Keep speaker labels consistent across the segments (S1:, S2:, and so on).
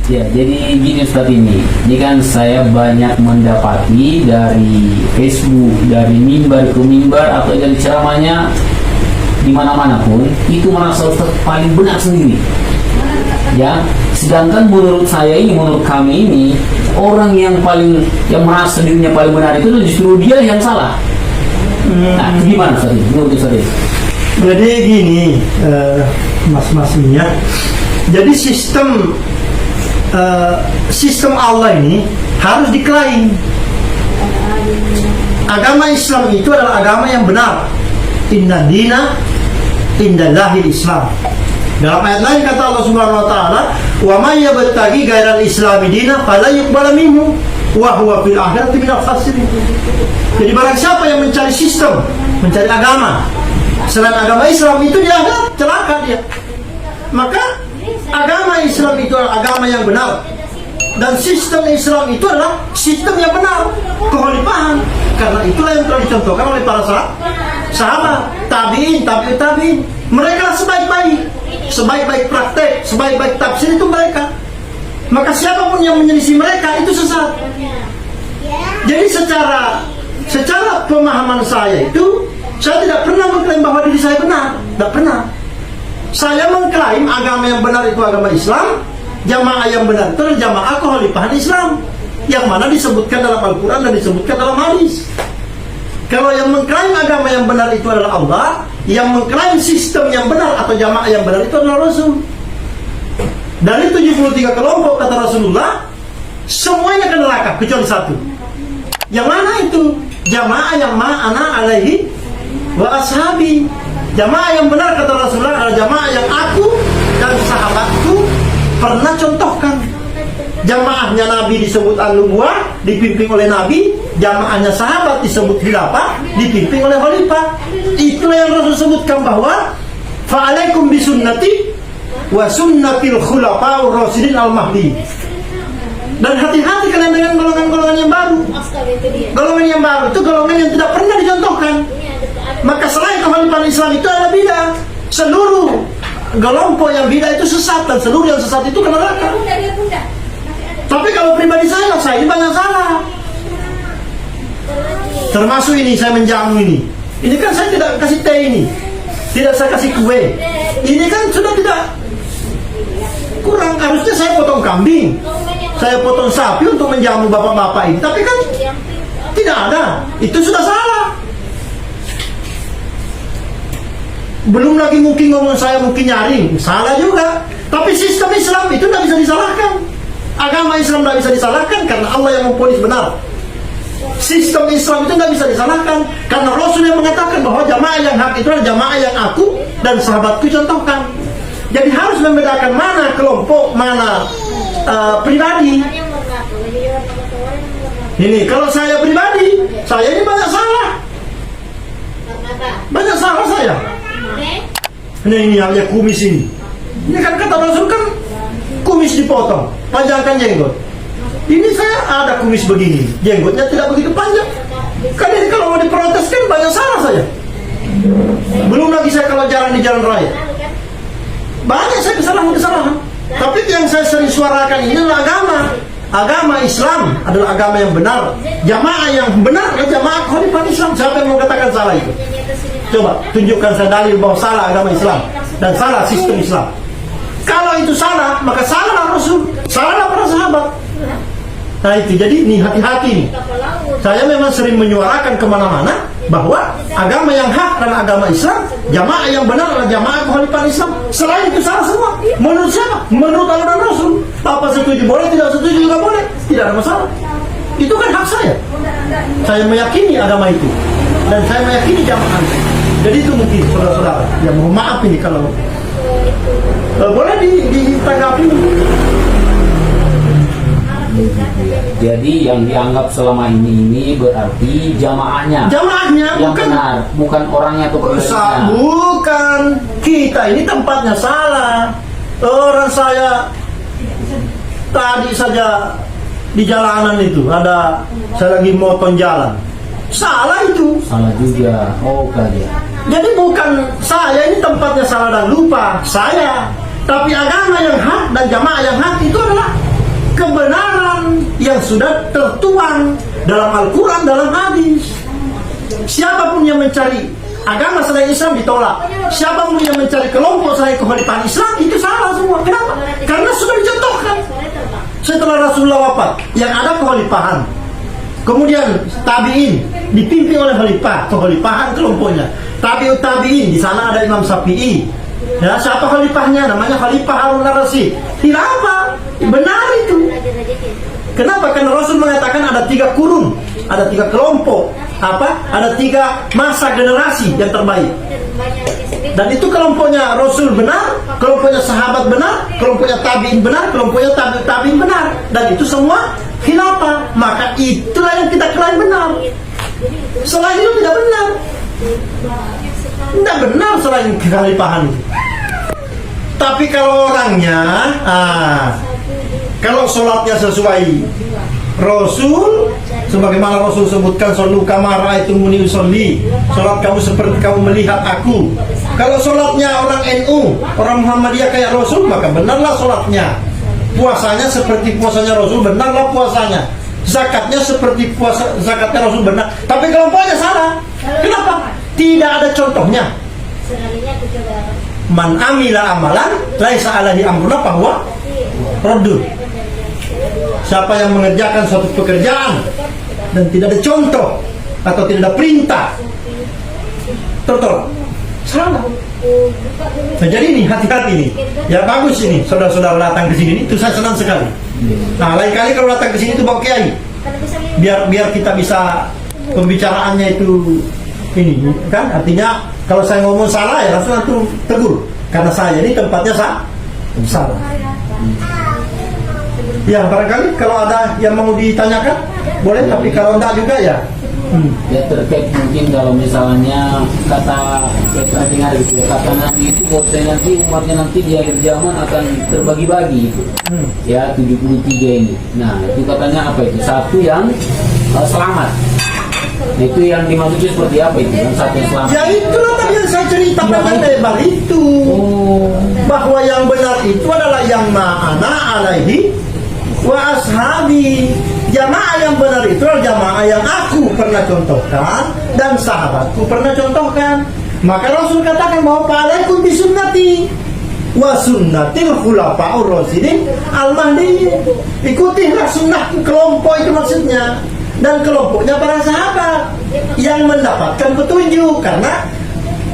S1: Ya, jadi gini Ustadz, ini kan saya banyak mendapati dari Facebook, dari mimbar ke mimbar atau dari ceramahnya di mana-mana pun itu merasa Ustadz paling benar sendiri. Ya, sedangkan menurut saya ini, menurut kami ini, orang yang merasa dirinya paling benar itu justru dia yang salah. Nah, gimana Ustadz menurut Ustadz?
S2: Jadi gini, mas-mas ini ya. Jadi sistem Allah ini harus diklaim. Agama Islam itu adalah agama yang benar. Inna dina indallahil Islam. Dalam ayat lain kata Allah Subhanahu wa taala, "Wa may yabtaghi ghairal islami dina fala yuqbal minhu wa huwa fil akhirati minal khasirin." Jadi barang siapa yang mencari sistem, mencari agama selain agama Islam, itu dia celaka dia. Maka agama Islam itu adalah agama yang benar, dan sistem Islam itu adalah sistem yang benar, kekhalifahan. Karena itulah yang telah dicontohkan oleh para sahabat, tabi'in, tabi'ut tabi'in. Mereka sebaik-baik praktek, sebaik-baik tafsir itu mereka. Maka siapapun yang menyelisih mereka itu sesat. Jadi secara pemahaman saya itu, saya tidak pernah mengklaim bahwa diri saya benar, tidak pernah. Saya mengklaim agama yang benar itu agama Islam, jamaah yang benar itu adalah jamaah kekhalifahan Islam, yang mana disebutkan dalam Al-Quran dan disebutkan dalam hadis. Kalau yang mengklaim agama yang benar itu adalah Allah, yang mengklaim sistem yang benar atau jamaah yang benar itu adalah Rasul. Dari 73 kelompok kata Rasulullah, semuanya ke neraka kecuali satu. Yang mana itu? Jamaah yang ma'ana alaihi wa ashabi. Jamaah yang benar kata Rasulullah adalah jamaah yang aku dan sahabatku pernah contohkan. Jamaahnya Nabi disebut an-nubuwah, dipimpin oleh Nabi. Jamaahnya sahabat disebut khilafah, dipimpin oleh khalifah. Itulah yang Rasul sebutkan bahwa fa'alaikum bisunnati wa sunnatil khulafa'ur rasyidin al-mahdi. Dan hati-hati kalian dengan golongan-golongan yang baru. Golongan yang baru itu golongan yang tidak pernah dicontohkan. Maka selain kekhalifahan Islam itu adalah bidah. Seluruh kelompok yang bidah itu sesat, dan seluruh yang sesat itu ke neraka. Tapi kalau pribadi saya ini banyak salah. Termasuk ini, saya menjamu ini. Ini kan saya tidak kasih teh ini, tidak saya kasih kue. Ini kan sudah tidak kurang. Harusnya saya potong kambing, saya potong sapi untuk menjamu bapak-bapak ini. Tapi kan tidak ada. Itu sudah salah. Belum lagi mungkin ngomong saya mungkin nyaring, salah juga. Tapi sistem Islam itu tidak bisa disalahkan. Agama Islam tidak bisa disalahkan karena Allah yang memvonis benar. Sistem Islam itu tidak bisa disalahkan karena Rasul yang mengatakan bahwa jamaah yang hak itu adalah jamaah yang aku dan sahabatku contohkan. Jadi harus membedakan mana kelompok, mana pribadi. Ini kalau saya pribadi, saya ini banyak salah. Banyak salah saya. Ini hanya kumis ini. Ini kan kata Rasul kan kumis dipotong, panjangkan jenggot. Ini saya ada kumis begini, jenggotnya tidak begitu panjang. Kan ini kalau mau diprotes kan banyak salah saya. Belum lagi saya kalau jalan di jalan raya, banyak saya kesalahan-kesalahan. Tapi yang saya sering suarakan ini adalah agama. Agama Islam adalah agama yang benar. Jamaah yang benar adalah jamaah kekhalifahan Islam. Siapa yang mau katakan salah itu? Coba tunjukkan saya dalil bahwa salah agama Islam dan salah sistem Islam. Kalau itu salah, maka salah Rasul, salah para sahabat. Nah itu, jadi nih hati-hati nih. Saya memang sering menyuarakan kemana-mana bahwa agama yang hak adalah agama Islam, jamaah yang benar adalah jamaah kekhalifahan Islam. Selain itu salah semua. Menurut siapa? Menurut Allah dan Rasul. Apa setuju boleh, tidak setuju juga boleh, tidak ada masalah. Itu kan hak saya. Saya meyakini agama itu dan saya meyakini jamaah itu. Jadi itu mungkin saudara-saudara. Ya mohon maaf ini kalau boleh ditanggapi.
S1: Jadi yang dianggap selama ini berarti jamaahnya yang
S2: bukan,
S1: benar, bukan orangnya atau pribadinya.
S2: Bukan, kita ini tempatnya salah. Orang saya tadi saja di jalanan itu ada, saya lagi motong jalan, salah itu.
S1: Salah juga. Oh kalian.
S2: Jadi bukan saya ini tempatnya salah dan lupa saya, tapi agama yang hak dan jamaah yang hak itu adalah kebenaran yang sudah tertuang dalam Al-Quran, dalam hadis. Siapapun yang mencari agama selain Islam ditolak. Siapapun yang mencari kelompok selain kekhalifahan Islam itu salah semua. Kenapa? Karena sudah dicontohkan. Setelah Rasulullah wafat, yang ada kekhalifahan. Kemudian tabi'in dipimpin oleh khalifah, kekhalifahan kelompoknya. Tabi'ut tabi'in, di sana ada Imam Syafi'i. Ya, siapa khalifahnya? Namanya Khalifah Harun ar-Rasyid. Khilafah, benar itu. Kenapa? Karena Rasul mengatakan ada 3 kurun, ada 3 kelompok, ada 3 masa generasi yang terbaik. Dan itu kelompoknya Rasul benar, kelompoknya sahabat benar, kelompoknya tabi'in benar, kelompoknya tabi'in benar. Dan itu semua khilafah. Maka itulah yang kita klaim benar. Selain itu tidak benar. Tidak benar selain kekhalifahan itu. Tapi kalau orangnya, kalau sholatnya sesuai Rasul, sebagaimana Rasul sebutkan, "Shollu kama ra'aitumuni usolli." Sholat kamu seperti kamu melihat aku. Kalau sholatnya orang NU, orang Muhammadiyah kayak Rasul, maka benarlah sholatnya. Puasanya seperti puasanya Rasul, benarlah puasanya. Zakatnya seperti puasa zakatnya Rasul, benar. Tapi kelompoknya salah. Kenapa? Tidak ada contohnya. Man amila amalan laisa alaihi amruna fahuwa raddun. Siapa yang mengerjakan suatu pekerjaan dan tidak ada contoh atau tidak ada perintah, tertolak. Salah. Nah, jadi ini hati-hati nih. Ya bagus ini, saudara-saudara datang ke sini itu saya senang sekali. Nah, lain kali kalau datang ke sini itu bawa kiai. Biar kita bisa pembicaraannya itu ini kan, artinya kalau saya ngomong salah ya langsung antum tegur, karena saya ini tempatnya salah. Ya barangkali kalau ada yang mau ditanyakan boleh, tapi kalau enggak juga ya.
S1: Ya terkait mungkin kalau misalnya kata kita dengar gitu ya, kata Nabi itu bahwa nanti umatnya nanti di akhir zaman akan terbagi-bagi itu. Ya 73 ini. Nah itu katanya apa itu? Satu yang selamat. Nah, itu yang dimaksudnya seperti apa itu? Yang satu yang selamat.
S2: Ya itulah tadi yang saya ceritakan lebar itu. Bahwa yang benar itu adalah yang ma'ana alaihi wa ashabi. Jamaah yang benar itu adalah jamaah yang aku pernah contohkan dan sahabatku pernah contohkan. Maka Rasul katakan bahwa fa'alaikum bisunnati wa sunnatil khulafa'ur rasyidin al-mahdiyyin. Ikutilah sunnahku, kelompok itu maksudnya. Dan kelompoknya para sahabat yang mendapatkan petunjuk. Karena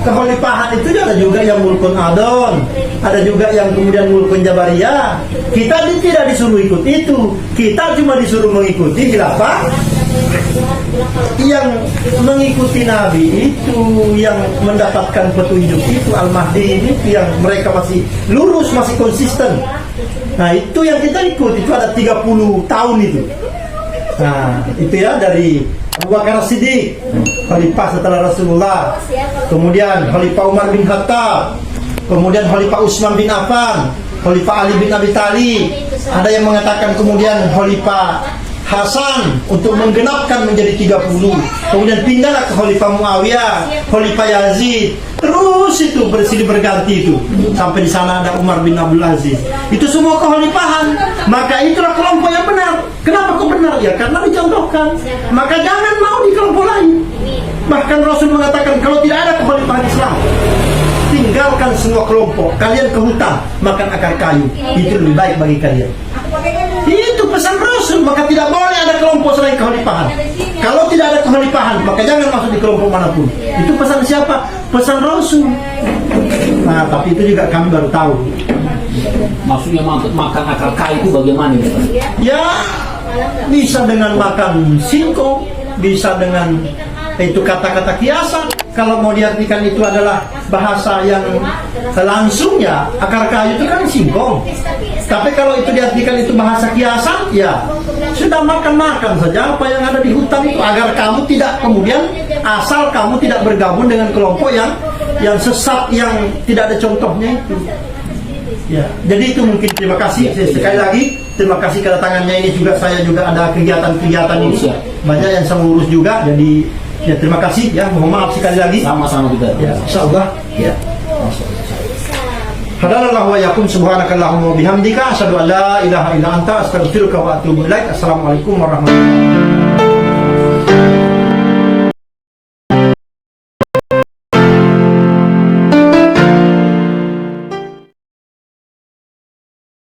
S2: kekhalifahan itu ada juga yang mulkun adon, ada juga yang kemudian mulkun jabariyah. Kita tidak disuruh ikut itu, kita cuma disuruh mengikuti khilafah yang mengikuti Nabi itu, yang mendapatkan petunjuk itu, Al-Mahdi ini, yang mereka masih lurus, masih konsisten. Nah itu yang kita ikut, itu ada 30 tahun itu. Nah itu ya, dari Abu Bakar Siddiq, khalifah setelah Rasulullah, kemudian Khalifah Umar bin Khattab, kemudian Khalifah Utsman bin Affan, Khalifah Ali bin Abi Thalib. Ada yang mengatakan kemudian Khalifah Hasan untuk menggenapkan menjadi 30. Kemudian pindahlah ke Khalifah Muawiyah, Khalifah Yazid. Terus itu bersilih berganti itu sampai di sana ada Umar bin Abdul Aziz. Itu semua kekhalifahan. Maka itulah kelompok yang benar. Kenapa kok benar? Ya karena dicontohkan. Maka jangan mau di kelompok lain. Bahkan Rasul mengatakan kalau tidak ada kekhalifahan Islam, tinggalkan semua kelompok, kalian ke hutan makan akar kayu, itu lebih baik bagi kalian. Itu pesan Rasul. Maka tidak boleh ada kelompok selain kekhalifahan. Kalau tidak ada kekhalifahan, maka jangan masuk di kelompok manapun. Itu pesan siapa? Pesan Rasul. Nah, tapi itu juga kami baru tahu.
S1: Maksudnya makan akar kayu itu bagaimana?
S2: Ya, bisa dengan makan singkong, bisa dengan itu kata-kata kiasan. Kalau mau diartikan itu adalah bahasa yang langsung, ya akar kayu itu kan singkong. Tapi kalau itu diartikan itu bahasa kiasan, ya sudah makan-makan saja apa yang ada di hutan itu, agar kamu tidak kemudian asal kamu tidak bergabung dengan kelompok yang sesat, yang tidak ada contohnya itu. Ya, jadi itu mungkin. Terima kasih sekali lagi. Terima kasih kedatangannya ini juga. Saya juga ada kegiatan-kegiatan ini. Banyak yang saya urus juga. Jadi ya terima kasih ya. Mohon maaf sekali lagi.
S1: Sama-sama kita.
S2: Ya, insyaallah. Ya. Hadanallahu wa iyyakum, subhanakallahumma wa bihamdika, asyhadu an la ilaha illa anta, astaghfiruka wa atubu ilaik. Assalamualaikum warahmatullahi wabarakatuh.